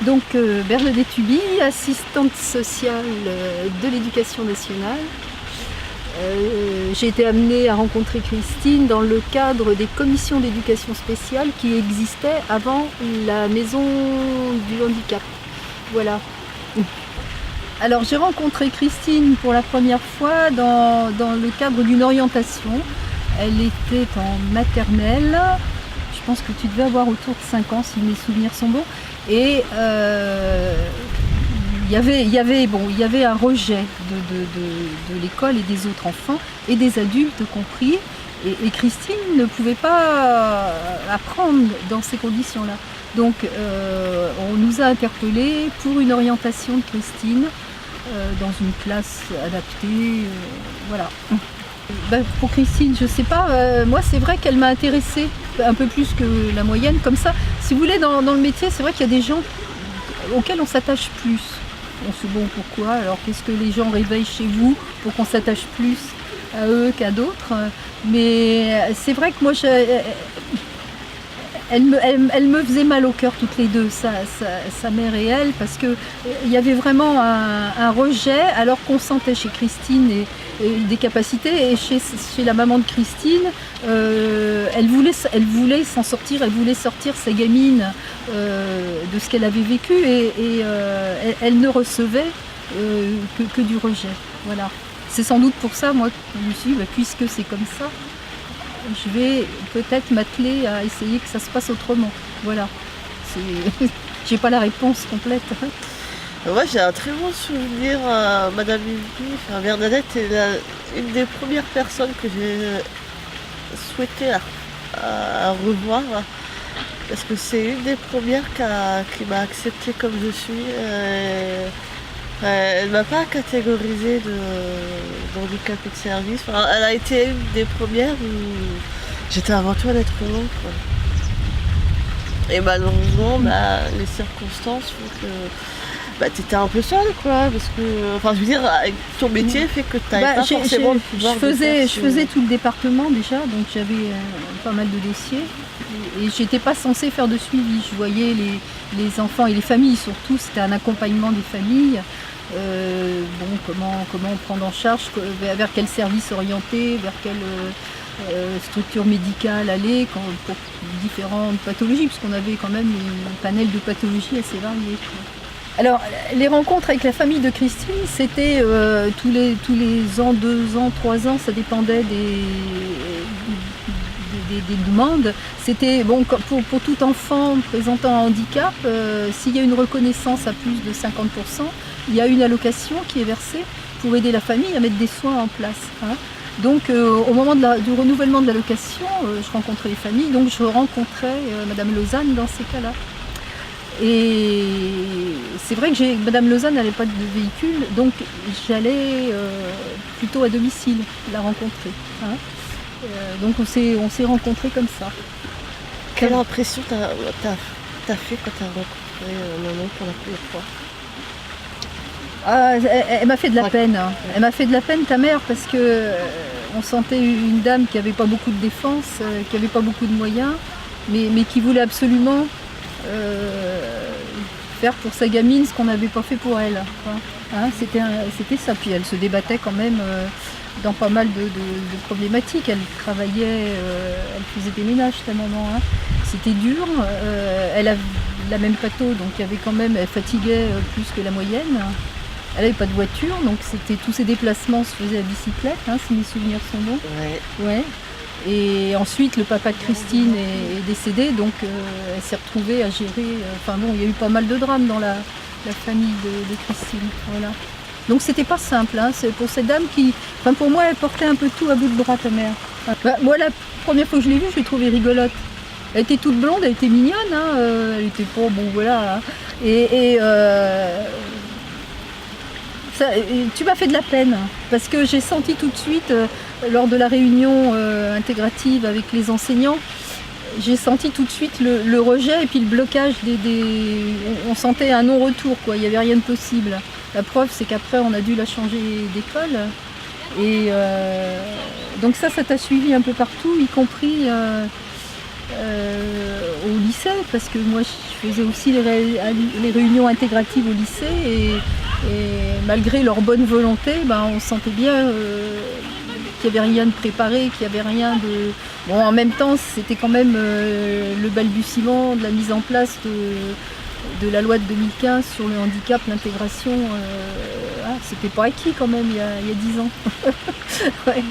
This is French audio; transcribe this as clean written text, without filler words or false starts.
Donc Bernadette Huby, assistante sociale de l'Éducation nationale. J'ai été amenée à rencontrer Christine dans le cadre des commissions d'éducation spéciale qui existaient avant la maison du handicap. Voilà. Alors j'ai rencontré Christine pour la première fois dans le cadre d'une orientation. Elle était en maternelle. Je pense que tu devais avoir autour de 5 ans si mes souvenirs sont bons. Et il y avait un rejet de l'école et des autres enfants et des adultes compris. Et Christine ne pouvait pas apprendre dans ces conditions-là. Donc on nous a interpellés pour une orientation de Christine dans une classe adaptée. Voilà. Pour Christine, je sais pas, moi c'est vrai qu'elle m'a intéressée un peu plus que la moyenne, comme ça. Si vous voulez, dans le métier, c'est vrai qu'il y a des gens auxquels on s'attache plus. On se dit bon, pourquoi? Alors qu'est-ce que les gens réveillent chez vous pour qu'on s'attache plus à eux qu'à d'autres? Mais c'est vrai que moi, elle me faisait mal au cœur toutes les deux, sa mère et elle, parce qu'il y avait vraiment un rejet, alors qu'on sentait chez Christine des capacités, et chez la maman de Christine, elle voulait s'en sortir, elle voulait sortir sa gamine de ce qu'elle avait vécu, et elle ne recevait que du rejet. Voilà. C'est sans doute pour ça, moi, que je me suis dit, puisque c'est comme ça, je vais peut-être m'atteler à essayer que ça se passe autrement. Voilà. J'ai pas la réponse complète. Moi, j'ai un très bon souvenir à Madame Huby. Enfin, Bernadette est une des premières personnes que j'ai souhaité à revoir. Parce que c'est une des premières qui m'a acceptée comme je suis. Elle ne m'a pas catégorisée d'handicapée de service. Enfin, elle a été une des premières où j'étais avant tout un être humain, quoi. Et malheureusement, les circonstances font que tu étais un peu seule, quoi. Parce que, enfin, je veux dire, avec ton métier fait que tu n'avais pas forcément le pouvoir de faire je faisais tout le département déjà, donc j'avais pas mal de dossiers. Et j'étais pas censée faire de suivi. Je voyais les enfants et les familles surtout, c'était un accompagnement des familles. Comment prendre en charge, vers quel service orienter, vers quelle structure médicale aller pour différentes pathologies, puisqu'on avait quand même un panel de pathologies assez varié. Alors, les rencontres avec la famille de Christine, c'était tous les ans, 2 ans, 3 ans, ça dépendait des demandes. C'était bon pour tout enfant présentant un handicap, s'il y a une reconnaissance à plus de 50%, il y a une allocation qui est versée pour aider la famille à mettre des soins en place. Hein. Donc au moment du renouvellement de l'allocation, je rencontrais les familles, donc je rencontrais Madame Lausanne dans ces cas-là. Et c'est vrai que Madame Lausanne n'avait pas de véhicule, donc j'allais plutôt à domicile la rencontrer. Hein. Donc on s'est rencontrés comme ça. Quelle impression t'as fait quand t'as rencontré maman pour la première fois? Elle m'a fait de la peine. Elle m'a fait de la peine, ta mère, parce que on sentait une dame qui n'avait pas beaucoup de défense, qui n'avait pas beaucoup de moyens, mais qui voulait absolument faire pour sa gamine ce qu'on n'avait pas fait pour elle. Hein, c'était ça. Puis elle se débattait quand même dans pas mal de problématiques. Elle travaillait, elle faisait des ménages, ta maman. Hein. C'était dur. Elle a la même patho, donc elle fatiguait plus que la moyenne. Elle n'avait pas de voiture, donc tous ses déplacements se faisaient à bicyclette, hein, si mes souvenirs sont bons. Ouais. Et ensuite, le papa de Christine est décédé, donc elle s'est retrouvée à gérer. Il y a eu pas mal de drames dans la famille de Christine. Voilà. Donc c'était pas simple. Hein, c'est pour cette dame pour moi, elle portait un peu tout à bout de bras, ta mère. Moi, la première fois que je l'ai vue, je l'ai trouvée rigolote. Elle était toute blonde, elle était mignonne. Hein, elle était pas bon, voilà. Tu m'as fait de la peine, parce que j'ai senti tout de suite, lors de la réunion intégrative avec les enseignants, j'ai senti tout de suite le rejet et puis le blocage on sentait un non-retour, quoi. Il n'y avait rien de possible. La preuve, c'est qu'après, on a dû la changer d'école. Et donc ça t'a suivi un peu partout, y compris au lycée, parce que moi je faisais aussi les réunions intégratives au lycée, et malgré leur bonne volonté, on sentait bien qu'il n'y avait rien de préparé, qu'il n'y avait rien de... Bon, en même temps, c'était quand même le balbutiement de la mise en place de la loi de 2015 sur le handicap, l'intégration. C'était pas acquis quand même il y a 10 ans. Ouais.